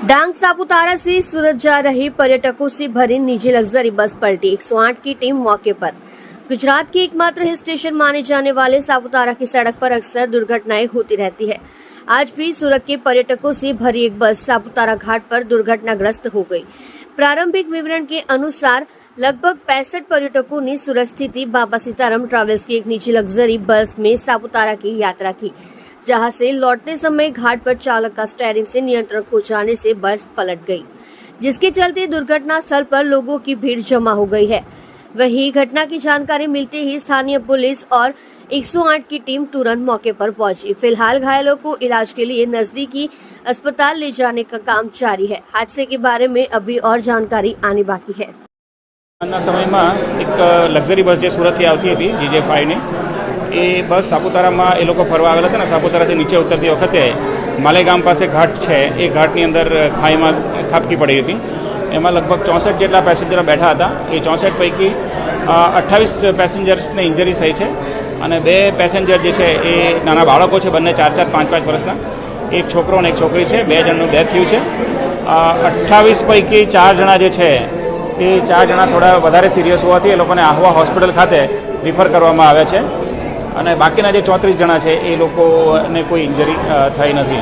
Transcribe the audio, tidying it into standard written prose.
डांग सापुतारा से सूरत जा रही पर्यटकों से भरी निजी लग्जरी बस पलटी। 108 की टीम मौके पर। गुजरात के एकमात्र हिल स्टेशन माने जाने वाले सापुतारा की सड़क पर अक्सर दुर्घटनाएं होती रहती है। आज भी सूरत के पर्यटकों से भरी एक बस सापुतारा घाट पर दुर्घटनाग्रस्त हो गई। प्रारंभिक विवरण के अनुसार लगभग 65 पर्यटकों ने सूरत स्थित बाबा सीताराम ट्रैवल्स की एक निजी लग्जरी बस में सापुतारा की यात्रा की, जहां से लौटते समय घाट पर चालक का स्टीयरिंग से नियंत्रण खो जाने से बस पलट गई, जिसके चलते दुर्घटना स्थल पर लोगों की भीड़ जमा हो गई है। वहीं घटना की जानकारी मिलते ही स्थानीय पुलिस और 108 की टीम तुरंत मौके पर पहुंची। फिलहाल घायलों को इलाज के लिए नजदीकी अस्पताल ले जाने का काम जारी है। हादसे के बारे में अभी और जानकारी आनी बाकी है। समय में एक लग्जरी बस जो सूरत थी આવતી હતી GJ5 ની એ બસ સાપુતારામાં એ લોકો ફરવા આવેલા હતા ને સાપુતારાથી નીચે ઉતરતી વખતે માલેગામ પાસે ઘાટ છે એ ઘાટની અંદર ખાઈમાં ખાબકી પડી હતી। એમાં લગભગ 64 જેટલા પેસેન્જરો બેઠા હતા। એ 64 પૈકી 28 પેસેન્જર્સને ઇન્જરી થઈ છે અને 2 પેસેન્જર જે છે એ નાના બાળકો છે, બંને 4-4, 5-5 વર્ષના। એક છોકરો અને એક છોકરી છે। 2 જણનું ડેથ થયું છે। 28 પૈકી 4 જણા જે છે એ 4 જણા થોડા વધારે સિરિયસ હોવાથી એ લોકોને આહવા હોસ્પિટલ ખાતે રિફર કરવામાં આવ્યા છે અને બાકીના જે 34 જણા છે એ લોકોને કોઈ ઇન્જરી થઈ નથી।